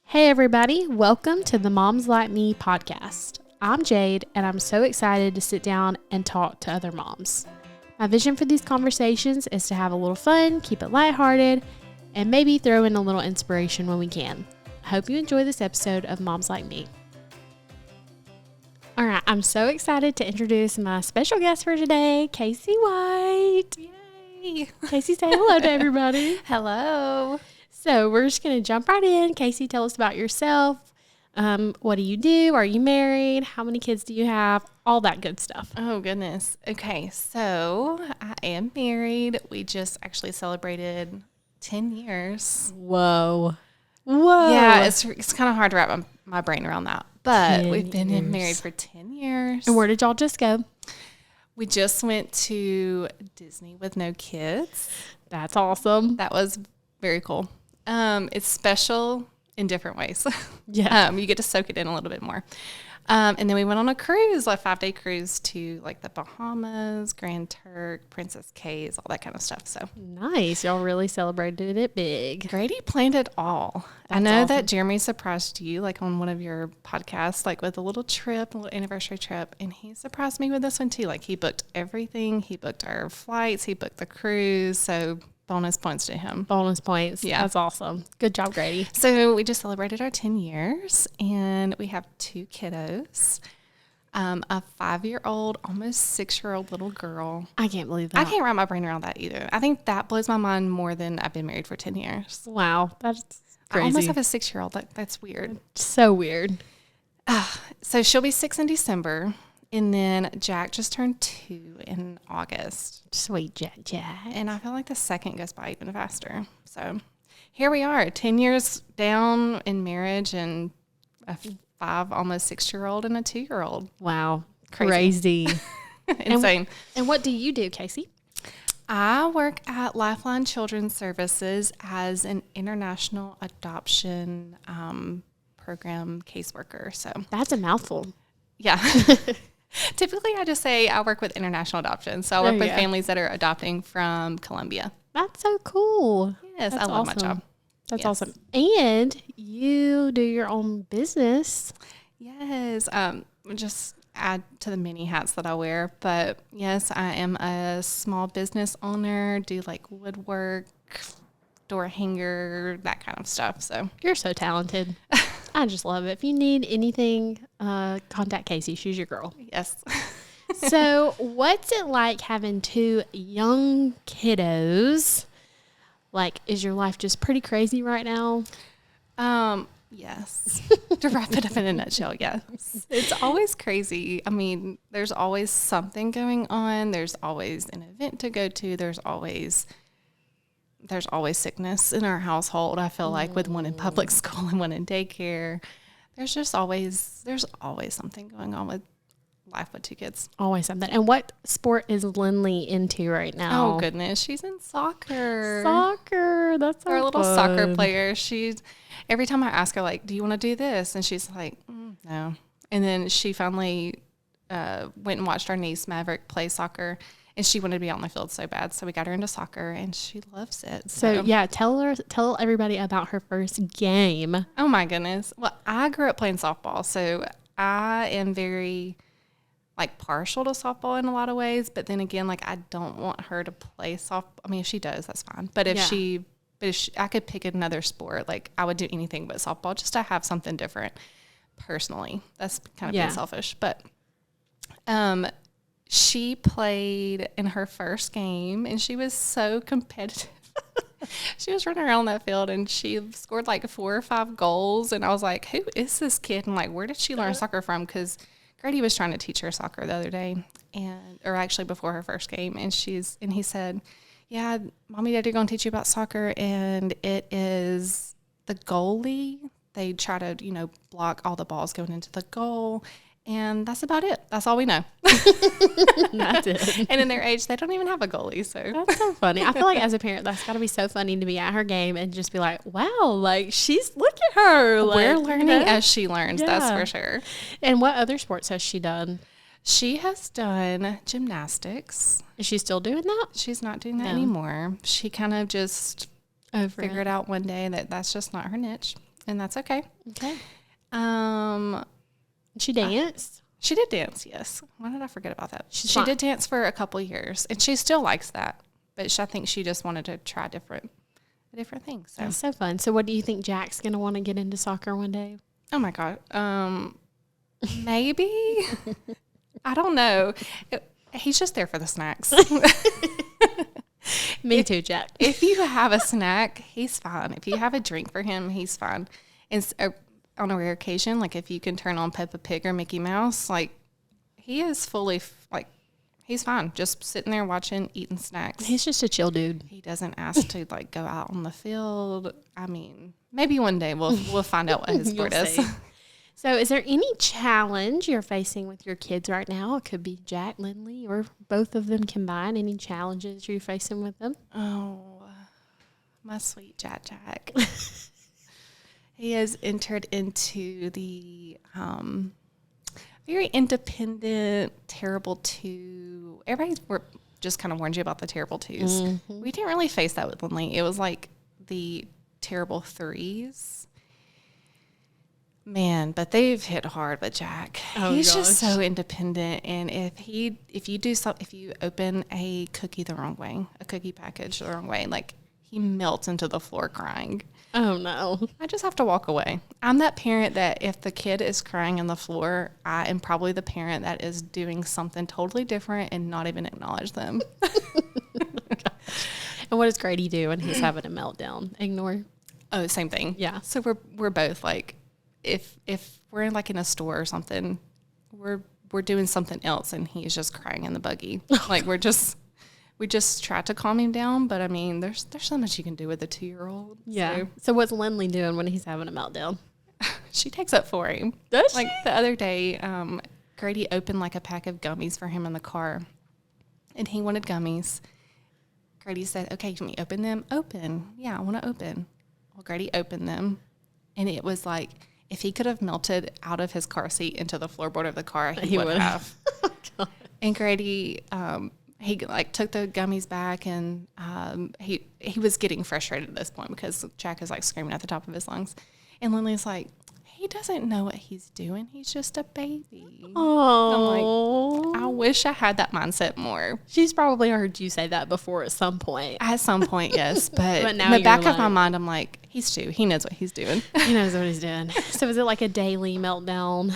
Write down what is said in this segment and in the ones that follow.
Hey, everybody, welcome to the Moms Like Me podcast. I'm Jade, and I'm so excited to sit down and talk to other moms. My vision for these conversations is to have a little fun, keep it lighthearted, and maybe throw in a little inspiration when we can. I hope you enjoy this episode of Moms Like Me. All right, I'm so excited to introduce my special guest for today, Casey White. Yay! Casey, say hello to everybody. Hello. So we're just going to jump right in. Casey, tell us about yourself. What do you do? Are you married? How many kids do you have? All that good stuff. Oh, goodness. Okay, so I am married. We just actually celebrated 10 years. Whoa. Yeah, it's kind of hard to wrap my brain around that. But 10 we've been years. married for 10 years. And where did y'all just go? We just went to Disney with no kids. That's awesome. That was very cool. It's special in different ways. Yeah. You get to soak it in a little bit more. And then we went on a cruise, like 5-day cruise to like the Bahamas, Grand Turk, Princess Cays, all that kind of stuff. So Nice. Y'all really celebrated it big. Grady planned it all. I That's know awesome. that Jeremy surprised you like on one of your podcasts, like with a little trip, a little anniversary trip. And he surprised me with this one too. Like he booked everything. He booked our flights. He booked the cruise. So bonus points to him. Bonus points. Yeah. That's awesome. Good job, Grady. So we just celebrated our 10 years and we have 2 kiddos, a 5-year-old, almost 6-year-old little girl. I can't believe that. I can't wrap my brain around that either. I think that blows my mind more than I've been married for 10 years. Wow. That's I almost crazy. have a 6-year-old. That's weird. So weird. So she'll be 6 in December. And then Jack just turned 2 in August. Sweet Jack. And I feel like the second goes by even faster. So here we are, 10 years down in marriage and a 5, almost 6-year-old and a 2-year-old. Wow. Crazy. Crazy. Insane. And what do you do, Casey? I work at Lifeline Children's Services as an international adoption program caseworker. So, That's a mouthful. yeah. Typically, I just say I work with international adoption. So, I There work you with go. families that are adopting from Colombia. That's so cool. Yes, That's I love awesome. my job. That's Yes. awesome. And you do your own business. Yes. Just add to the many hats that I wear. But yes, I am a small business owner, do like woodwork, door hanger, that kind of stuff. So You're so talented. I just love it. If you need anything, contact Casey. She's your girl. yes. So what's it like having 2 young kiddos? Like, is your life just pretty crazy right now? Yes. To wrap it up in a nutshell, yes. It's always crazy. I mean, there's always something going on. There's always an event to go to. There's always sickness in our household. I feel like with one in public school and one in daycare, there's always something going on with life with 2 kids. Always something. And what sport is Lindley into right now? Oh goodness, she's in soccer. Soccer. That's so Our little soccer fun. player. She's every time I ask her like, "Do you want to do this?" and she's like, "No." And then she finally went and watched our niece Maverick play soccer, and she wanted to be out on the field so bad. So we got her into soccer, and she loves it. So yeah, tell everybody about her first game. Oh my goodness. Well, I grew up playing softball, so I am very like partial to softball in a lot of ways. But then again, like I don't want her to play softball. I mean, if she does, that's fine. But if I could pick another sport, like I would do anything but softball just to have something different. Personally, that's kind of being selfish. But she played in her first game, and she was so competitive. She was running around that field and she scored like 4 or 5 goals. And I was like, who is this kid? And like, where did she learn soccer from? Because Grady was trying to teach her soccer the other day or actually before her first game. And he said, yeah, Mommy, Daddy are going to teach you about soccer. And it is the goalie. They try to, block all the balls going into the goal. And that's about it. That's all we know. That's it. And in their age, they don't even have a goalie. So That's so funny. I feel like as a parent, that's got to be so funny to be at her game and just be like, wow, like look at her. Like, we're learning as she learns. That's Yeah. for sure. And what other sports has she done? She has done gymnastics. Is she still doing that? She's not doing that No. anymore. She kind of just Over figured out one day that that's just not her niche. and that's okay. Okay. Um, She danced. she did dance, yes. Why did I forget about that? She's She fine. did dance for a couple years, and she still likes that. But I think she just wanted to try different things. So. That's so fun. So what do you think Jack's going to want to get into soccer one day? Oh my God. Maybe. I don't know. He's just there for the snacks. Me too, Jack. If you have a snack, he's fine. If you have a drink for him, he's fine. And on a rare occasion, like if you can turn on Peppa Pig or Mickey Mouse, like he is fully like he's fine. Just sitting there watching, eating snacks. He's just a chill dude. He doesn't ask to like go out on the field. I mean, maybe one day we'll find out what his sport is. So is there any challenge you're facing with your kids right now? It could be Jack, Lindley, or both of them combined. Any challenges you're facing with them? Oh, my sweet Jack. He has entered into the very independent Terrible 2. Everybody's just kind of warned you about the Terrible 2s. Mm-hmm. We didn't really face that with Lindley. It was like the Terrible 3s. Man, but they've hit hard with Jack. He's just so independent, and if you open a cookie the wrong way, a cookie package the wrong way, like he melts into the floor crying. Oh no! I just have to walk away. I'm that parent that if the kid is crying on the floor, I am probably the parent that is doing something totally different and not even acknowledge them. And what does Grady do when he's having a meltdown? Ignore. Oh, same thing. Yeah. So we're both like. If we're like in a store or something, we're doing something else and he's just crying in the buggy. Like we just try to calm him down, but I mean, there's so much you can do with a 2-year-old. Yeah. So what's Lindley doing when he's having a meltdown? She takes up for him. Does she? Like the other day, Grady opened like a pack of gummies for him in the car, and he wanted gummies. Grady said, "Okay, can we open them?" Open. Yeah, I want to open. Well, Grady opened them, and it was like. If he could have melted out of his car seat into the floorboard of the car, he would have. Oh, and Grady, he like took the gummies back, and he was getting frustrated at this point because Jack is like screaming at the top of his lungs, and Lindley's like, he doesn't know what he's doing. He's just a baby. Oh, I'm like, I wish I had that mindset more. She's probably heard you say that before at some point. At some point, yes, but now in the back like, of my mind, I'm like, he's 2. He knows what he's doing. He knows what he's doing. So is it like a daily meltdown?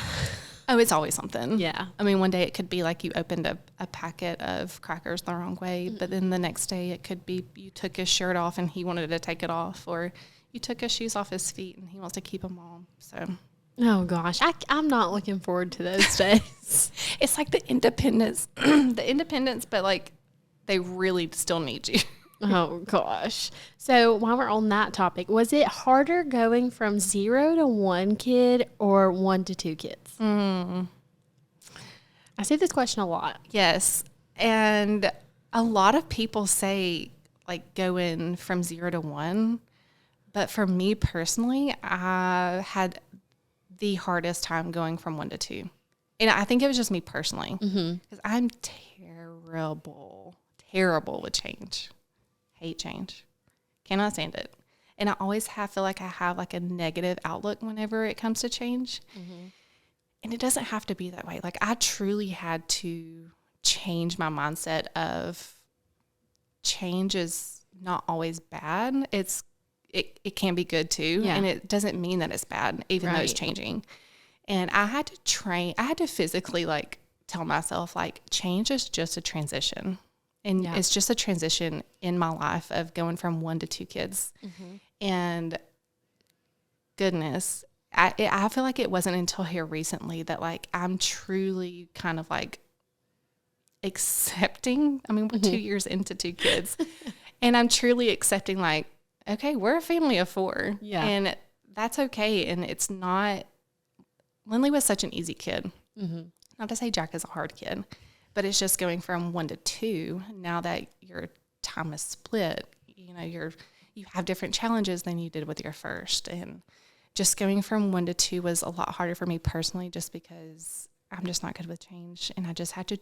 Oh, it's always something. Yeah. I mean, one day it could be like you opened a packet of crackers the wrong way, but then the next day it could be you took his shirt off and he wanted to take it off, or you took his shoes off his feet and he wants to keep them on. So. Oh, gosh. I'm not looking forward to those days. It's like the independence, but like they really still need you. Oh, gosh. So while we're on that topic, was it harder going from 0 to 1 kid or 1 to 2 kids? I see this question a lot. Yes. And a lot of people say like going from 0 to 1. But for me personally, I had the hardest time going from 1 to 2. And I think it was just me personally. Because I'm terrible with change. Hate change. Cannot stand it. And I always feel like I have like a negative outlook whenever it comes to change. And it doesn't have to be that way. Like I truly had to change my mindset of change is not always bad. It can be good too. Yeah. And it doesn't mean that it's bad, even though it's changing. And I had to physically like tell myself like change is just a transition. And it's just a transition in my life of going from 1 to 2 kids. And goodness, I feel like it wasn't until here recently that like I'm truly kind of like accepting. I mean, we're 2 years into 2 kids. And I'm truly accepting like, okay, we're a family of 4. Yeah. And that's okay. And it's not, Lindley was such an easy kid. Not to say Jack is a hard kid, but it's just going from 1 to 2. Now that your time is split, you know, you have different challenges than you did with your first. And just going from 1 to 2 was a lot harder for me personally, just because I'm just not good with change. And I just had to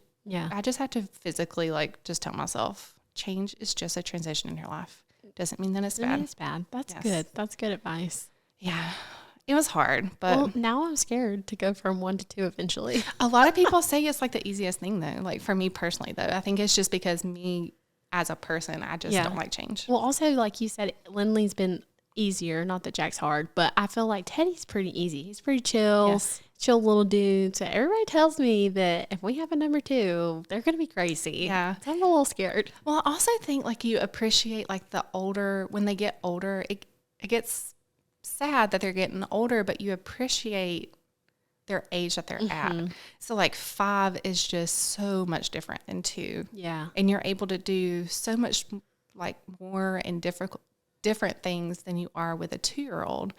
physically like just tell myself change is just a transition in your life. Doesn't mean that it's bad. It's bad. That's good. That's good advice. Yeah. it was hard, but Well, now I'm scared to go from 1 to 2 eventually. a lot of people say it's like the easiest thing though. Like for me personally though, I think it's just because me as a person, I just don't like change. Well, also, like you said, Lindley's been easier. Not that Jack's hard, but I feel like Teddy's pretty easy. He's pretty chill, Yes. chill little dude. So everybody tells me that if we have a number 2, they're going to be crazy. Yeah. So I'm a little scared. Well, I also think like you appreciate like when they get older, it gets sad that they're getting older, but you appreciate their age that they're at. So like 5 is just so much different than 2. Yeah. And you're able to do so much like more and different things than you are with a 2-year-old.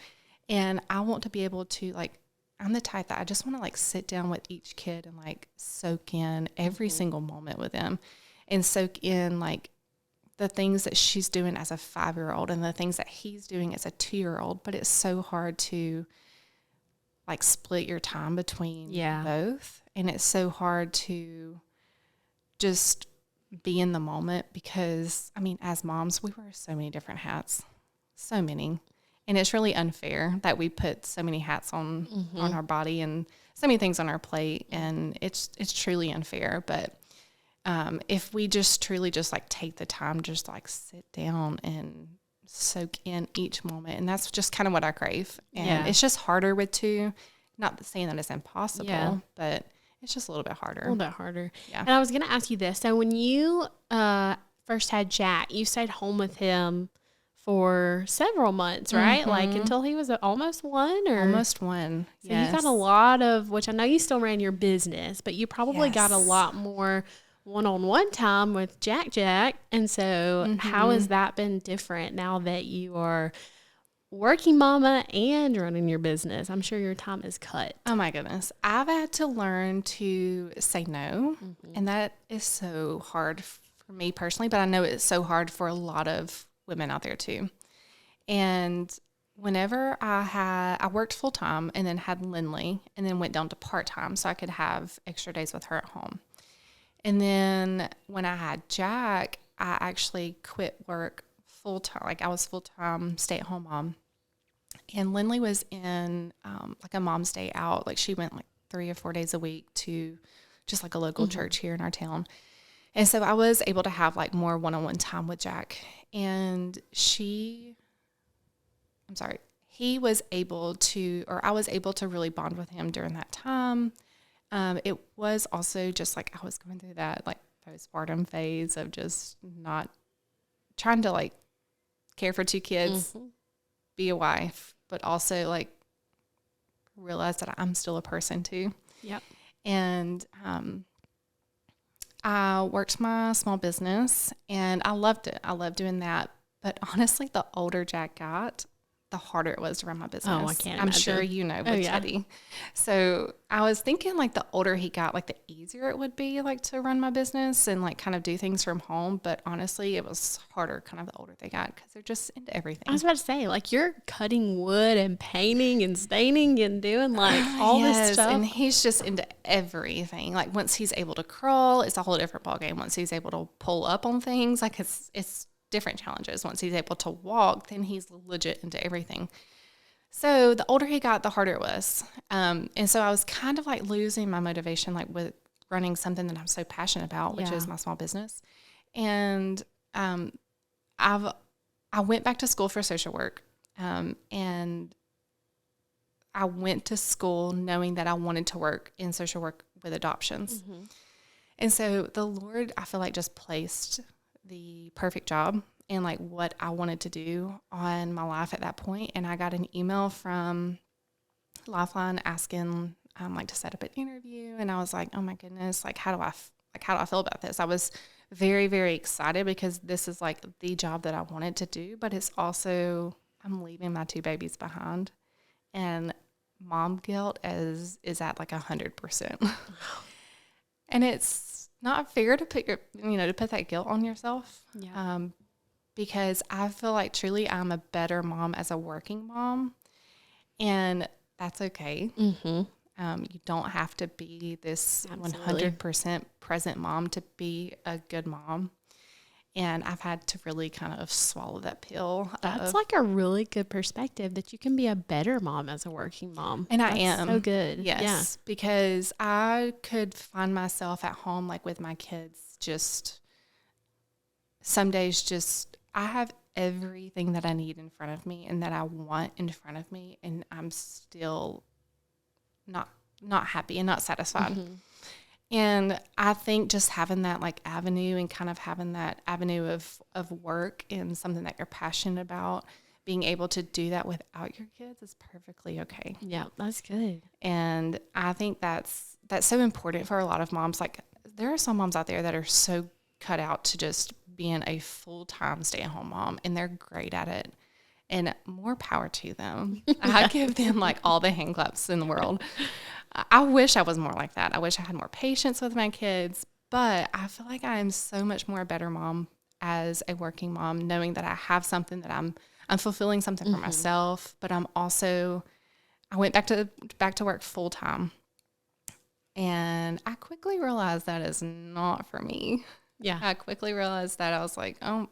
And I want to be able to like, I'm the type that I just want to like sit down with each kid and like soak in every single moment with them and soak in like the things that she's doing as a 5-year-old and the things that he's doing as a 2-year-old. But it's so hard to like split your time between both. And it's so hard to just be in the moment because, I mean, as moms, we wear so many different hats, so many. And it's really unfair that we put so many hats on our body and so many things on our plate. And it's truly unfair. But if we just truly just like take the time, just like sit down and soak in each moment. and that's just kind of what I crave. And it's just harder with 2, not saying that it's impossible, but it's just a little bit harder. A little bit harder. Yeah. And I was going to ask you this. So when you first had Jack, you stayed home with him for several months, right? Like until he was almost 1 or Almost 1. So you got a lot of, which I know you still ran your business, but you probably got a lot more one-on-one time with Jack. And so how has that been different now that you are working mama and running your business? I'm sure your time is cut. Oh my goodness. I've had to learn to say no. And that is so hard for me personally, but I know it's so hard for a lot of women out there too. And whenever I worked full time and then had Lindley and then went down to part time so I could have extra days with her at home. And then when I had Jack, I actually quit work full time. Like I was full time stay at home mom. And Lindley was in like a mom's day out. Like she went like 3 or 4 days a week to just like a local church here in our town. And so I was able to have like more one-on-one time with Jack. And he was able to, or I was able to really bond with him during that time. It was also just like I was going through that like postpartum phase of just not trying to like care for 2 kids, be a wife, but also like realize that I'm still a person too. Yep. And I worked my small business and I loved it. I loved doing that. But honestly, the older Jack got, the harder it was to run my business. Oh, I can't I'm imagine. sure you know with Teddy. So I was thinking like the older he got, like the easier it would be like to run my business and like kind of do things from home. But honestly, it was harder kind of the older they got because they're just into everything. I was about to say, like you're cutting wood and painting and staining and doing like all this stuff. And he's just into everything. Like once he's able to crawl, it's a whole different ballgame. Once he's able to pull up on things, like it's different challenges. Once he's able to walk, then he's legit into everything. So the older he got, the harder it was. And so I was kind of like losing my motivation, like with running something that I'm so passionate about, which is my small business. And I went back to school for social work. And I went to school knowing that I wanted to work in social work with adoptions. And so the Lord, I feel like, just placed the perfect job and like what I wanted to do on my life at that point. And I got an email from Lifeline asking like to set up an interview. And I was like, oh my goodness, like how do I feel about this? I was very, very excited because this is like the job that I wanted to do, but it's also, I'm leaving my 2 babies behind and mom guilt is at like 100%. And it's not fair to put that guilt on yourself. Because I feel like truly I'm a better mom as a working mom, and that's okay. You don't have to be this 100% present mom to be a good mom. And I've had to really kind of swallow that pill. That's like a really good perspective that you can be a better mom as a working mom. And That's I am. so good. Yes. Because I could find myself at home, like with my kids, just some days I have everything that I need in front of me and that I want in front of me. And I'm still not happy and not satisfied. Mm-hmm. And I think just having that like avenue and kind of having that avenue of work and something that you're passionate about, being able to do that without your kids is perfectly okay. Yeah, that's good. And I think that's so important for a lot of moms. Like there are some moms out there that are so cut out to just being a full-time stay-at-home mom, and they're great at it. And more power to them. I give them like all the hand claps in the world. I wish I was more like that. I wish I had more patience with my kids, but I feel like I am so much more a better mom as a working mom, knowing that I have something that I'm fulfilling something for myself, but I went back to work full time. And I quickly realized that is not for me. Yeah. I quickly realized that I was like, oh,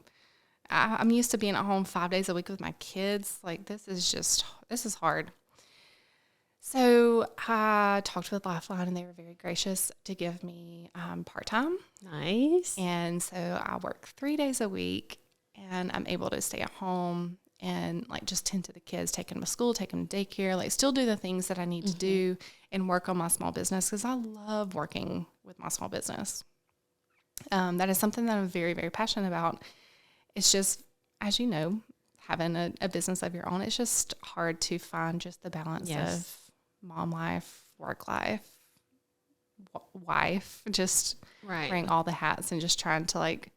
I'm used to being at home 5 days a week with my kids. Like this is hard. So I talked with Lifeline, and they were very gracious to give me part-time. Nice. And so I work 3 days a week, and I'm able to stay at home and like just tend to the kids, take them to school, take them to daycare, like still do the things that I need to do and work on my small business, because I love working with my small business. That is something that I'm very, very passionate about. It's just, as you know, having a business of your own, it's just hard to find just the balance of mom life, work life, wife, just wearing all the hats and just trying to like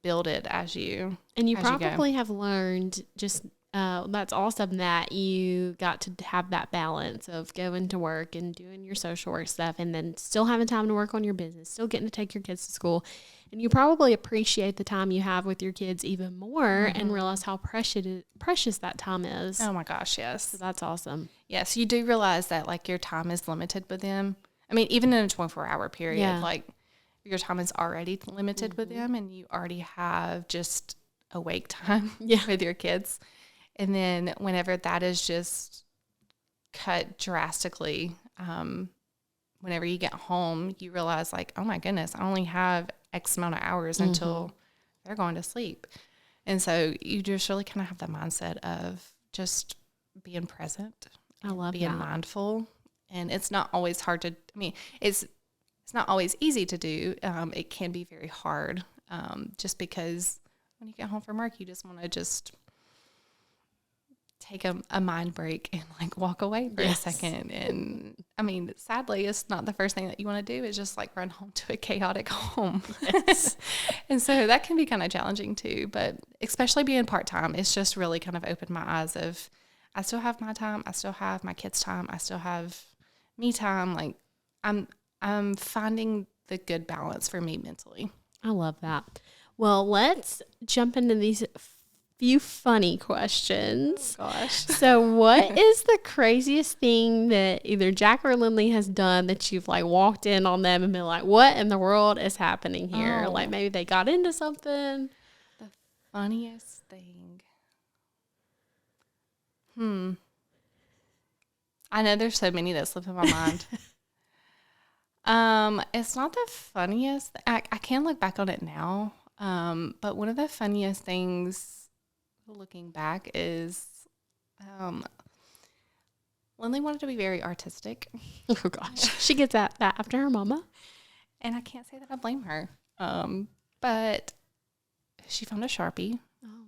build it as you. And you probably have learned just, that's awesome that you got to have that balance of going to work and doing your social work stuff and then still having time to work on your business, still getting to take your kids to school. And you probably appreciate the time you have with your kids even more and realize how precious that time is. Oh my gosh, yes. So that's awesome. Yes, you do realize that like your time is limited with them. I mean, even in a 24-hour period, like your time is already limited with them, and you already have just awake time with your kids. And then whenever that is just cut drastically, whenever you get home, you realize like, oh my goodness, I only have X amount of hours until they're going to sleep. And so you just really kind of have the mindset of just being present. I love being mindful. And it's not always hard to, I mean, it's not always easy to do. It can be very hard, just because when you get home from work, you just want to just take a mind break and like walk away for a second. And I mean, sadly, it's not the first thing that you want to do. It's just like run home to a chaotic home. Yes. And so that can be kind of challenging too, but especially being part-time, it's just really kind of opened my eyes of, I still have my time. I still have my kids' time. I still have me time. Like I'm finding the good balance for me mentally. I love that. Well, let's jump into these few funny questions. Oh, gosh. So what is the craziest thing that either Jack or Lindley has done that you've like walked in on them and been like, what in the world is happening here? Oh. Like maybe they got into something. The funniest thing. I know there's so many that slip in my mind. It's not the funniest. I can look back on it now. But one of the funniest things looking back is, Lindley wanted to be very artistic. Oh gosh. She gets that after her mama. And I can't say that I blame her. But she found a Sharpie. Oh.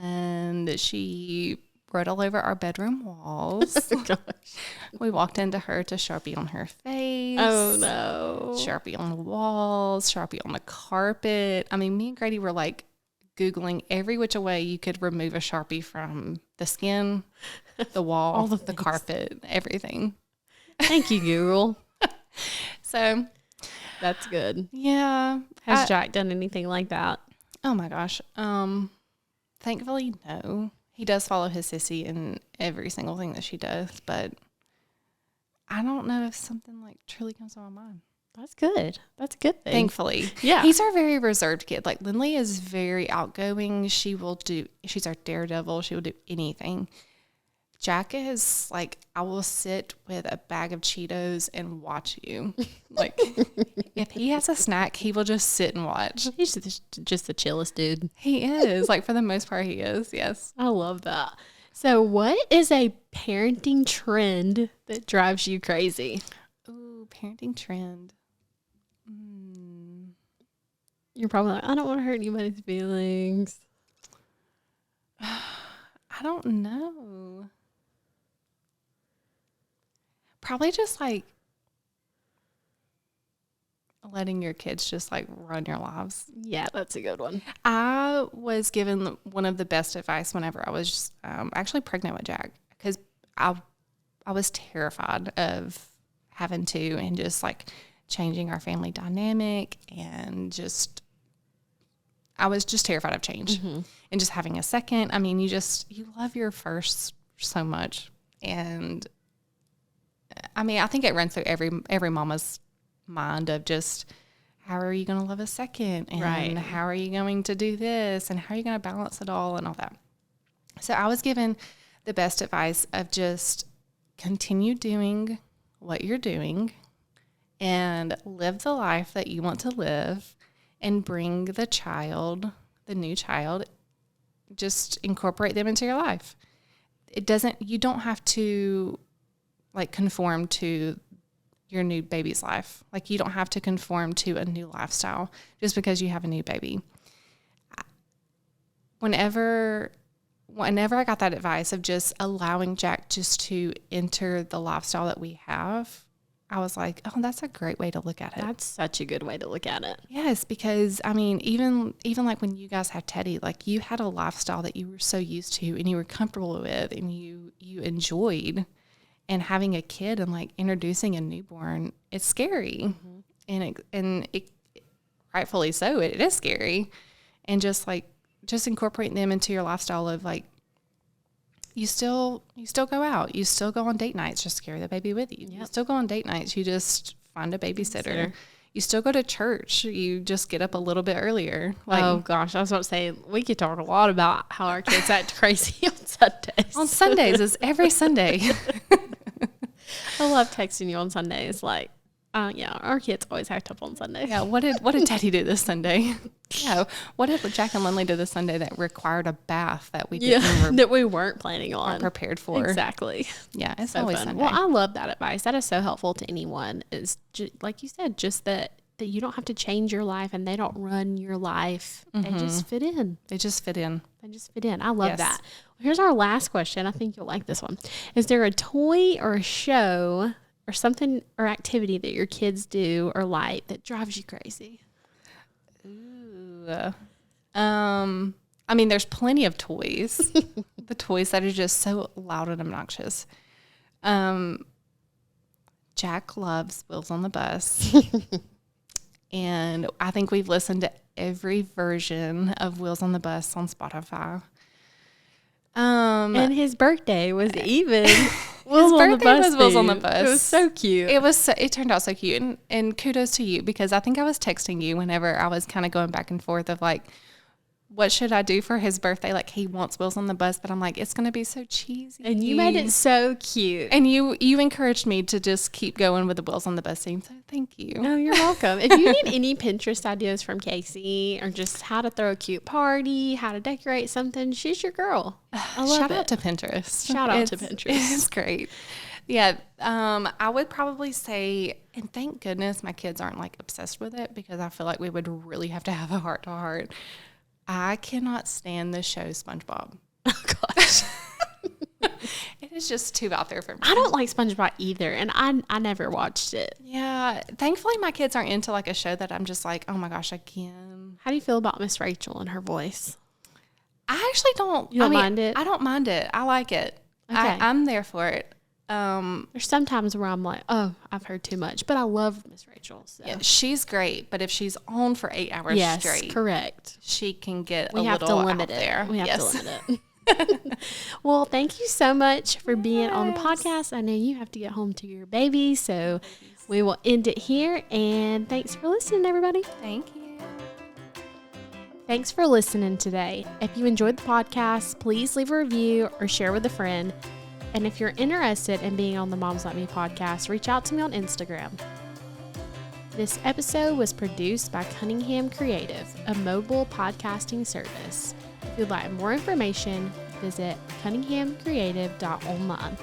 And she wrote all over our bedroom walls. Gosh. We walked into her to Sharpie on her face. Oh no. Sharpie on the walls, Sharpie on the carpet. I mean, me and Grady were like Googling every which way you could remove a Sharpie from the skin, the wall, all the carpet, everything. Thank you, Google. So that's good. Yeah. Has Jack done anything like that? Oh my gosh. Thankfully, no. He does follow his sissy in every single thing that she does, but I don't know if something like truly comes to my mind. That's good. That's a good thing. Thankfully. Yeah. He's our very reserved kid. Like Lindley is very outgoing. She's our daredevil. She will do anything. Jack is like, I will sit with a bag of Cheetos and watch you. Like, if he has a snack, he will just sit and watch. He's just the chillest dude. He is. Like, for the most part, he is. Yes. I love that. So what is a parenting trend that drives you crazy? Ooh, parenting trend. You're probably like, I don't want to hurt anybody's feelings. I don't know. Probably just like letting your kids just like run your lives. Yeah, that's a good one. I was given one of the best advice whenever I was actually pregnant with Jack, because I was terrified of having to and just like changing our family dynamic, and I was just terrified of change and just having a second. I mean, you love your first so much. And I mean, I think it runs through every mama's mind of just, how are you going to love a second? And how are you going to do this? And how are you going to balance it all and all that? So I was given the best advice of just continue doing what you're doing and live the life that you want to live, and bring the new child, just incorporate them into your life. You don't have to like conform to your new baby's life. Like, you don't have to conform to a new lifestyle just because you have a new baby. Whenever I got that advice of just allowing Jack just to enter the lifestyle that we have, I was like, oh, that's a great way to look at it. That's such a good way to look at it. Yes, because I mean, even like when you guys had Teddy, like you had a lifestyle that you were so used to and you were comfortable with and you enjoyed. And having a kid and like introducing a newborn, it's scary, and it rightfully so. It is scary, and just incorporating them into your lifestyle of like, you still go out, you still go on date nights, just carry the baby with you. Yep. You still go on date nights, you just find a babysitter. You still go to church, you just get up a little bit earlier. Like, oh gosh, I was about to say, we could talk a lot about how our kids act crazy on Sundays. On Sundays is every Sunday. I love texting you on Sundays. Like, yeah, our kids always act up on Sundays. Yeah, what did Teddy do this Sunday? Yeah, what did Jack and Lindley do this Sunday that required a bath that we didn't that we weren't planning on, prepared for? Exactly. Yeah, it's so always fun. Sunday. Well, I love that advice. That is so helpful to anyone. Is like you said, just that you don't have to change your life and they don't run your life. They just fit in. They just fit in. I love that. Well, here's our last question. I think you'll like this one. Is there a toy or a show or something or activity that your kids do or like that drives you crazy? Ooh. I mean, there's plenty of toys. The toys that are just so loud and obnoxious. Jack loves Wheels on the Bus. And I think we've listened to every version of Wheels on the Bus on Spotify. And his birthday was even Wheels on the Bus. Wheels on the Bus. It was so cute. It turned out so cute. And kudos to you, because I think I was texting you whenever I was kind of going back and forth of like, what should I do for his birthday? Like, he wants Wheels on the Bus, but I'm like, it's going to be so cheesy. And you made it so cute. And you encouraged me to just keep going with the Wheels on the Bus theme. So thank you. No, you're welcome. If you need any Pinterest ideas from Casey, or just how to throw a cute party, how to decorate something, she's your girl. I love Shout it. out to Pinterest. Shout out to Pinterest. It's great. Yeah. I would probably say, and thank goodness my kids aren't like obsessed with it, because I feel like we would really have to have a heart to heart. I cannot stand the show SpongeBob. Oh, gosh. It is just too out there for me. I don't like SpongeBob either, and I never watched it. Yeah. Thankfully, my kids aren't into like a show that I'm just like, oh my gosh, again. How do you feel about Miss Rachel and her voice? I actually don't. You don't mind it? I don't mind it. I like it. Okay. I'm there for it. There's sometimes where I'm like, oh, I've heard too much, but I love Miss Rachel. So. Yeah, she's great, but if she's on for 8 hours straight, correct. she can get We a have little to limit out it. there. We have to limit it. Well, thank you so much for being on the podcast. I know you have to get home to your baby, so we will end it here. And thanks for listening, everybody. Thank you. Thanks for listening today. If you enjoyed the podcast, please leave a review or share with a friend. And if you're interested in being on the Moms Like Me podcast, reach out to me on Instagram. This episode was produced by Cunningham Creative, a mobile podcasting service. If you'd like more information, visit cunninghamcreative.online.